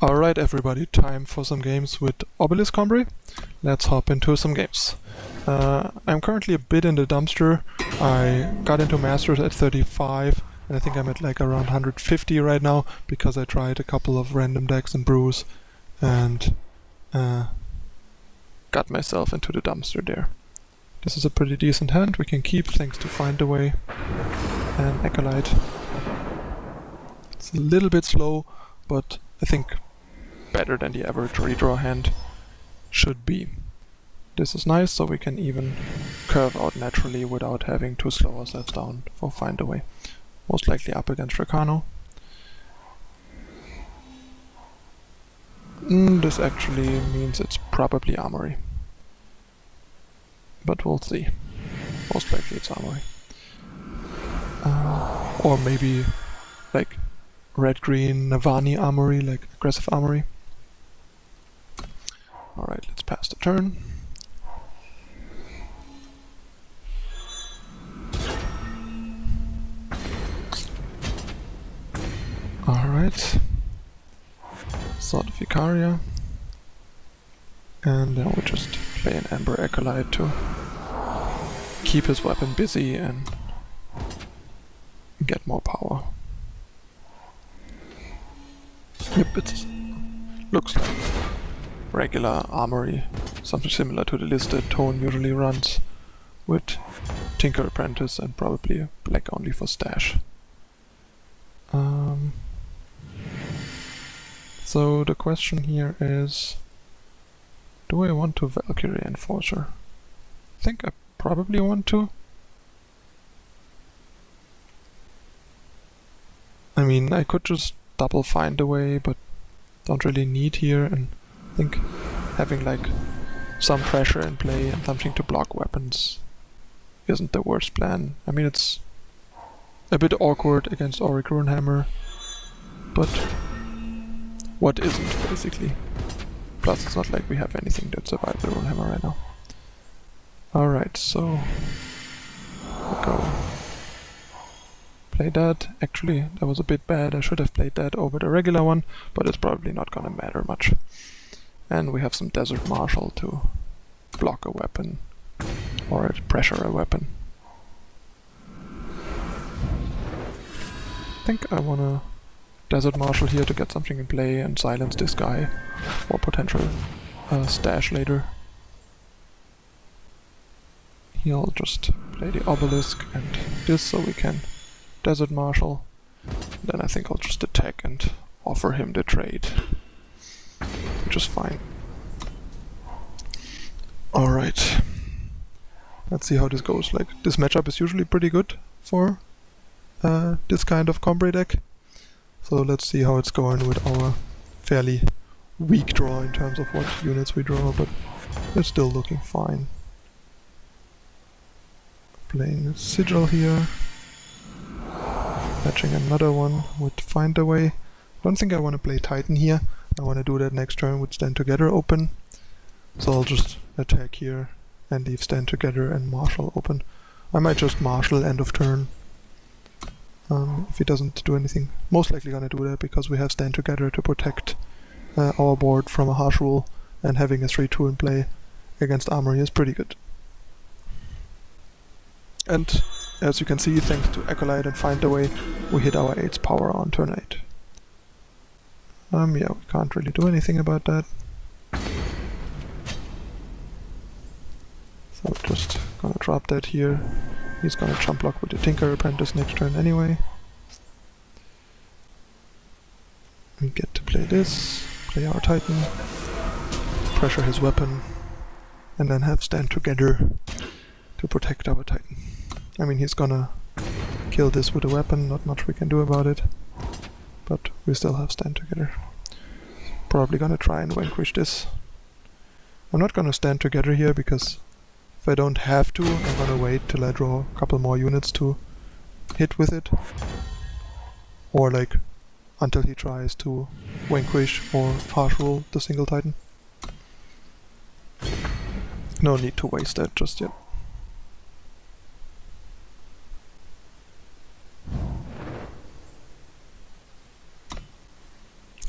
Alright everybody, time for some games with Obelisk Combrei. Let's hop into some games. I'm currently a bit in the dumpster. I got into Masters at 35 and I think I'm at like around 150 right now because I tried a couple of random decks and brews and got myself into the dumpster there. This is a pretty decent hand we can keep thanks to Find a Way and Acolyte. It's a little bit slow, but I think better than the average redraw hand should be. This is nice, so we can even curve out naturally without having to slow ourselves down for Find a Way. Most likely up against Recano. This actually means it's probably Armory. But we'll see. Most likely it's Armory. Or maybe like red-green Navani Armory, like aggressive Armory. Alright, let's pass the turn. Alright. Sword of Icaria. And then we just play an Amber Acolyte to keep his weapon busy and get more power. Yep, it looks like regular Armory, something similar to the list that Tone usually runs, with Tinker Apprentice and probably black only for stash. So the question here is, do I want to Valkyrie Enforcer? I think I probably want to. I mean, I could just double Find a Way, but don't really need here, and I think having like some pressure in play and something to block weapons isn't the worst plan. I mean, it's a bit awkward against Auric Runehammer, but what isn't, basically. Plus it's not like we have anything that survives the Runehammer right now. Alright, so we'll go play that. Actually, that was a bit bad. I should have played that over the regular one, but it's probably not gonna matter much. And we have some Desert Marshal to block a weapon or pressure a weapon. I think I wanna Desert Marshal here to get something in play and silence this guy for potential stash later. He'll just play the Obelisk and this so we can Desert Marshal. Then I think I'll just attack and offer him the trade, which is fine. Alright, let's see how this goes. Like, this matchup is usually pretty good for this kind of Combrei deck. So let's see how it's going with our fairly weak draw in terms of what units we draw, but it's still looking fine. Playing a Sigil here. Patching another one with Find a Way. I don't think I want to play Titan here. I want to do that next turn with Stand Together open. So I'll just attack here and leave Stand Together and Marshal open. I might just Marshal end of turn. If he doesn't do anything. Most likely gonna do that because we have Stand Together to protect our board from a harsh rule, and having a 3-2 in play against Armory is pretty good. And as you can see, thanks to Acolyte and Find a Way, we hit our 8's power on turn 8. Yeah, we can't really do anything about that. So I'm just gonna drop that here. He's gonna jump block with the Tinker Apprentice next turn anyway. We get to play this, play our Titan, pressure his weapon, and then have Stand Together to protect our Titan. I mean, he's gonna kill this with a weapon, not much we can do about it, but we still have Stand Together. Probably gonna try and vanquish this. I'm not gonna Stand Together here because if I don't have to, I'm gonna wait till I draw a couple more units to hit with it. Or like, until he tries to vanquish or harsh rule the single Titan. No need to waste that just yet.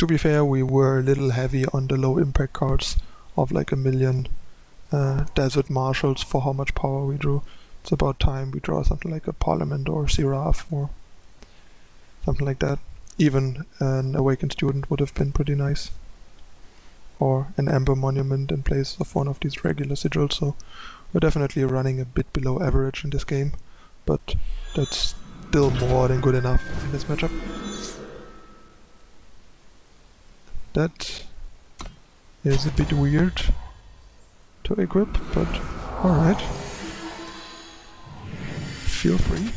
To be fair, we were a little heavy on the low impact cards of like a million Desert Marshals for how much power we drew. It's about time we draw something like a Parliament or Seraph or something like that. Even an Awakened Student would have been pretty nice. Or an Ember Monument in place of one of these regular sigils, so we're definitely running a bit below average in this game, but that's still more than good enough in this matchup. That is a bit weird to equip, but alright. Feel free.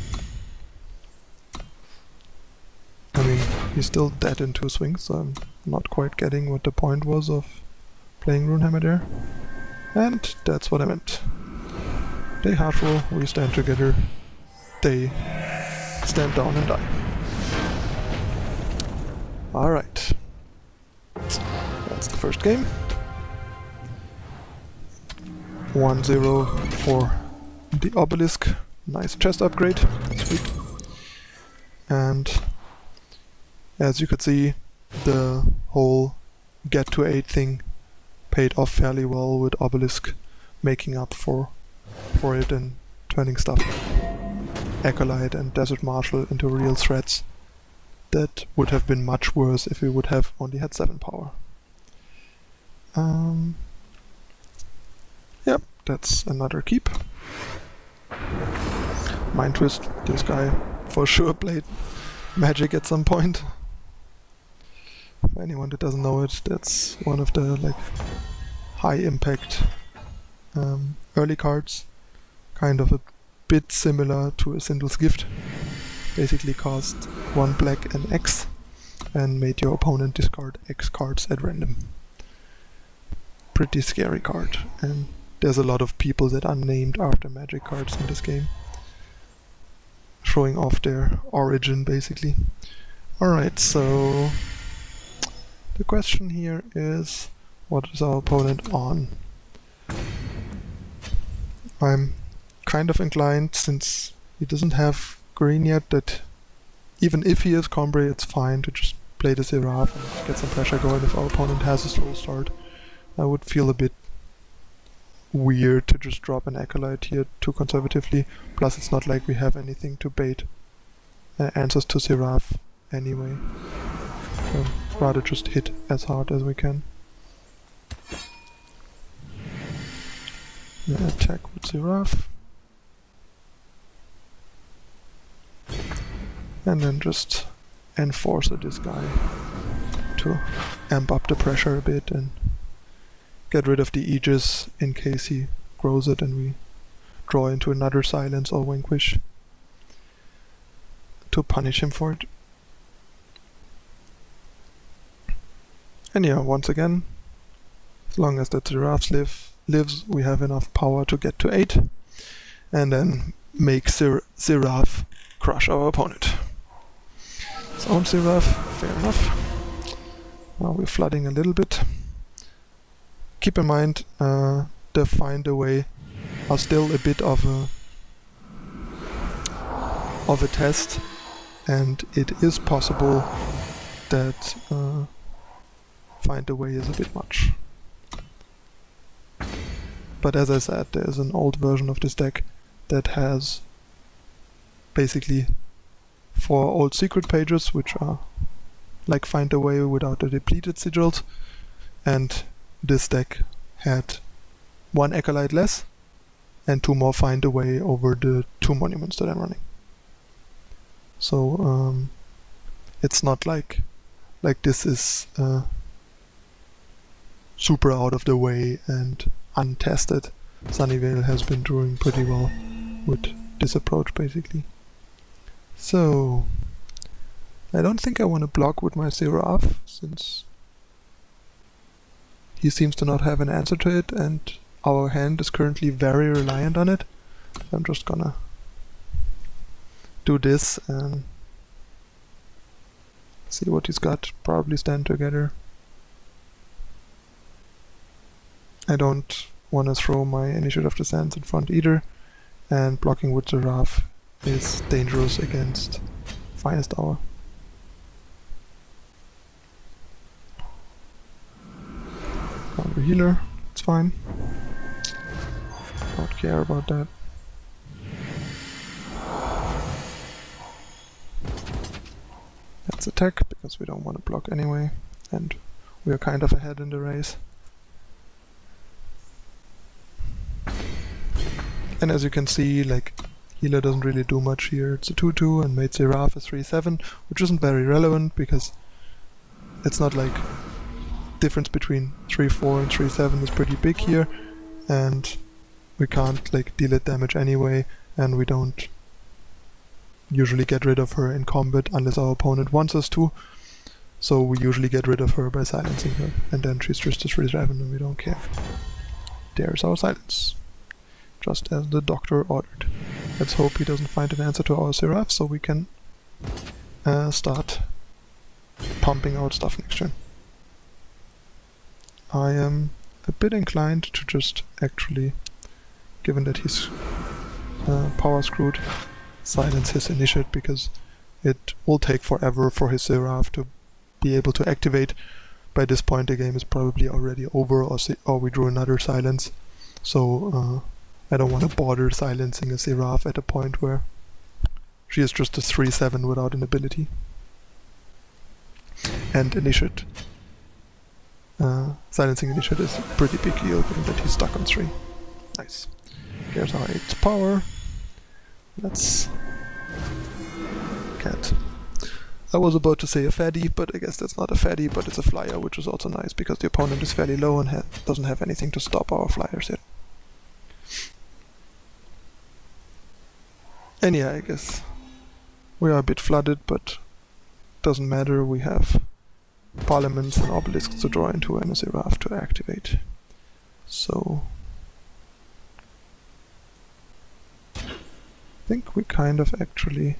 I mean, he's still dead in 2 swings, so I'm not quite getting what the point was of playing Runehammer there. And that's what I meant. They harsh roll, we stand together, they stand down and die. Alright. That's the first game. 1-0 for the Obelisk. Nice chest upgrade. Sweet. And as you could see, the whole get to 8 thing paid off fairly well, with Obelisk making up for it and turning stuff like Acolyte and Desert Marshal into real threats that would have been much worse if we would have only had 7 power. Yep, that's another keep. Mind Twist, this guy for sure played Magic at some point. For anyone that doesn't know it, that's one of the like high impact early cards. Kind of a bit similar to a Sindul's Gift. Basically cost 1 black and X and made your opponent discard X cards at random. Pretty scary card, and there's a lot of people that are named after Magic cards in this game, showing off their origin basically. Alright, so the question here is, what is our opponent on? I'm kind of inclined, since he doesn't have green yet, that even if he is Combrei, it's fine to just play the Seraph and get some pressure going if our opponent has a slow start. I would feel a bit weird to just drop an Acolyte here too conservatively, plus it's not like we have anything to bait answers to Seraph anyway. So rather just hit as hard as we can. Attack with Seraph. And then just enforce this guy to amp up the pressure a bit and get rid of the Aegis in case he grows it and we draw into another Silence or Vanquish to punish him for it. And yeah, once again, as long as the Seraph lives, we have enough power to get to 8 and then make Seraph crush our opponent. His own Seraph, fair enough. Now we're flooding a little bit. Keep in mind, the Find a Way are still a bit of a test, and it is possible that Find a Way is a bit much. But as I said, there's an old version of this deck that has basically 4 old secret pages, which are like Find a Way without the depleted sigils, and this deck had 1 Acolyte less and 2 more Find a Way over the 2 monuments that I'm running. So it's not like this is super out of the way and untested. Sunnyvale has been doing pretty well with this approach basically. So I don't think I want to block with my Seraph, since he seems to not have an answer to it, and our hand is currently very reliant on it. I'm just gonna do this and see what he's got. Probably stand together. I don't want to throw my Initiate of the Sands in front either, and blocking with Seraph is dangerous against Finest Hour. for healer, it's fine. Don't care about that. Let's attack, because we don't want to block anyway, and we are kind of ahead in the race. And as you can see, like, healer doesn't really do much here. It's a 2-2 and made Seraph a 3-7, which isn't very relevant because it's not like difference between 3-4 and 3-7 is pretty big here, and we can't like deal it damage anyway, and we don't usually get rid of her in combat unless our opponent wants us to. So we usually get rid of her by silencing her, and then she's just a 3-7 and we don't care. There's our silence. Just as the doctor ordered. Let's hope he doesn't find an answer to our Seraph, so we can start pumping out stuff next turn. I am a bit inclined to just actually, given that he's power screwed, silence his initiate, because it will take forever for his Seraph to be able to activate. By this point the game is probably already over, or we drew another silence. So I don't want to bother silencing a Seraph at a point where she is just a 3-7 without an ability. And initiate. Silencing initiate is a pretty big deal given that he's stuck on 3. Nice. Here's our 8th power. Let's cat. I was about to say a fatty, but I guess that's not a fatty, but it's a flyer, which is also nice because the opponent is fairly low and doesn't have anything to stop our flyers yet. And yeah, I guess we are a bit flooded, but doesn't matter, we have Parliaments and Obelisks to draw into and a Seraph to activate. So I think we kind of actually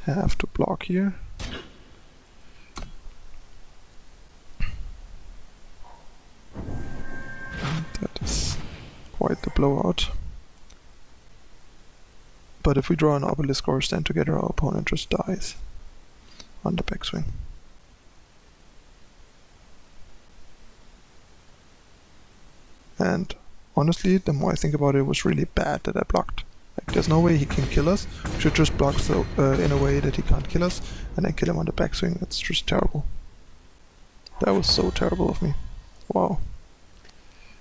have to block here. That is quite the blowout. But if we draw an Obelisk or stand together, our opponent just dies on the backswing. And honestly, the more I think about it, it was really bad that I blocked. Like, there's no way he can kill us. We should just block so in a way that he can't kill us, and then kill him on the backswing. That's just terrible. That was so terrible of me. Wow.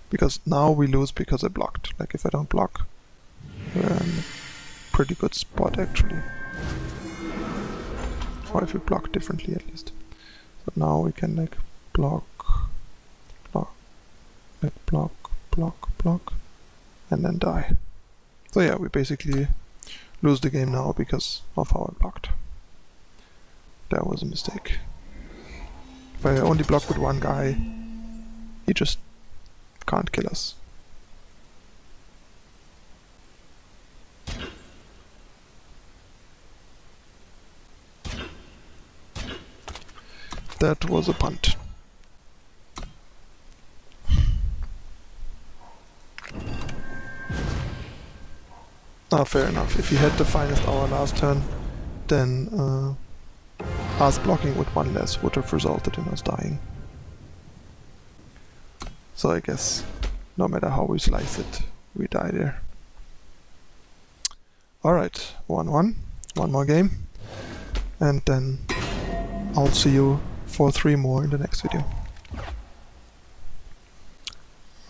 Because now we lose because I blocked. Like, if I don't block, we're in a pretty good spot actually. Or if we block differently at least. So now we can like block, and then die. So yeah, we basically lose the game now because of how I blocked. That was a mistake. If I only block with one guy, he just can't kill us. That was a punt. Fair enough. If he had the finest hour last turn, then us blocking with one less would have resulted in us dying. So I guess no matter how we slice it, we die there. Alright, 1-1. One more game. And then I'll see you for 3 more in the next video.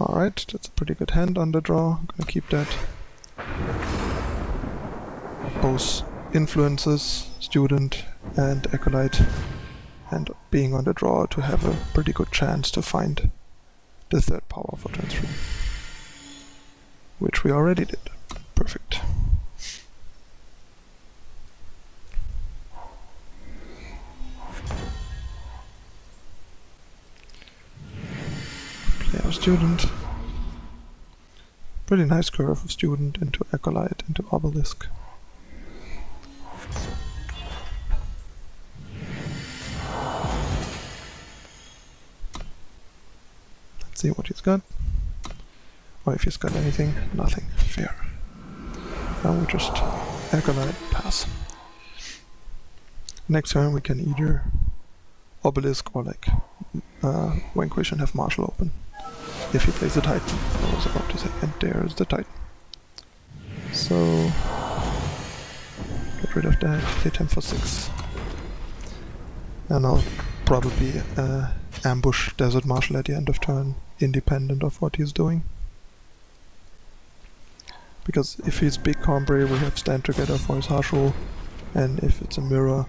Alright, that's a pretty good hand on the draw. I'm gonna keep that. Both influences, student and acolyte, and being on the draw to have a pretty good chance to find the 3rd power for turn 3. Which we already did. Perfect. Play our student. Pretty nice curve of student into acolyte into obelisk. Let's see what he's got. Or if he's got anything. Nothing. Fair. Now we just acolyte pass. Next turn we can either Obelisk or like Vanquish and have Marshal open. If he plays the Titan, I was about to say, and there's the Titan. So get rid of that, hit him for 6. And I'll probably ambush Desert Marshal at the end of turn, independent of what he's doing. Because if he's big Combrei, we have Stand Together for his harsh rule, and if it's a mirror,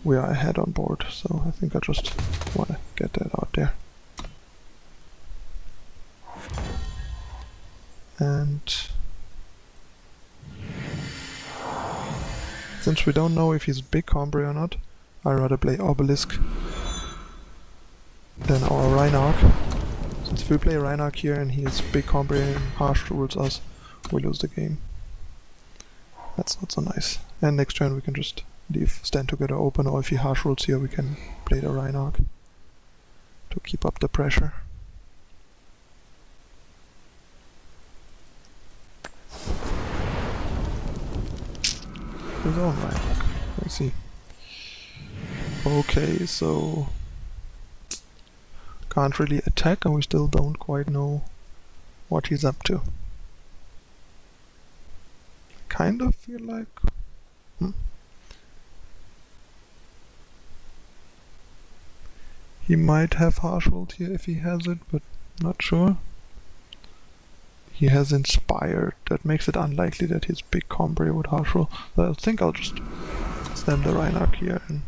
we are ahead on board. So I think I just want to get that out there. And since we don't know if he's big Combrei or not, I'd rather play Obelisk than our Reinarch. Since if we play Reinarch here and he is big Combrei and harsh rules us, we lose the game. That's not so nice. And next turn we can just leave Stand Together open, or if he harsh rules here we can play the Reinarch to keep up the pressure. His own Reinarch. Let's see. Okay, so can't really attack and we still don't quite know what he's up to. Kind of feel like... He might have harsh ruled here if he has it, but not sure. He has Inspired. That makes it unlikely that his big Combrei would harsh rule. So I think I'll just slam the Reinarch here and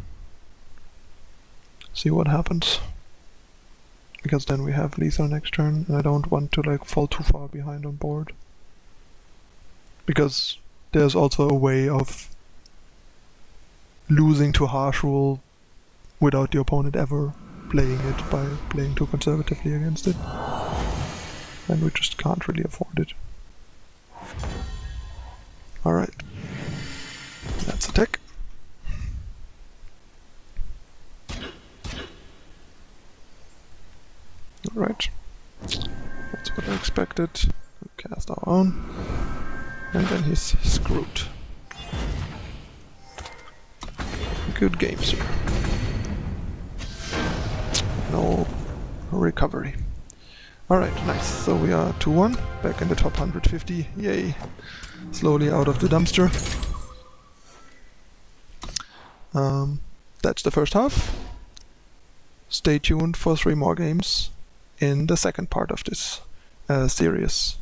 see what happens. Because then we have lethal next turn, and I don't want to like fall too far behind on board. Because there's also a way of losing to harsh rule without the opponent ever playing it by playing too conservatively against it. And we just can't really afford it. Alright. Let's attack. Alright. That's what I expected. We'll cast our own. And then he's screwed. Good game, sir. No recovery. Alright, nice. So we are 2-1, back in the top 150. Yay. Slowly out of the dumpster. That's the first half. Stay tuned for 3 more games in the second part of this series.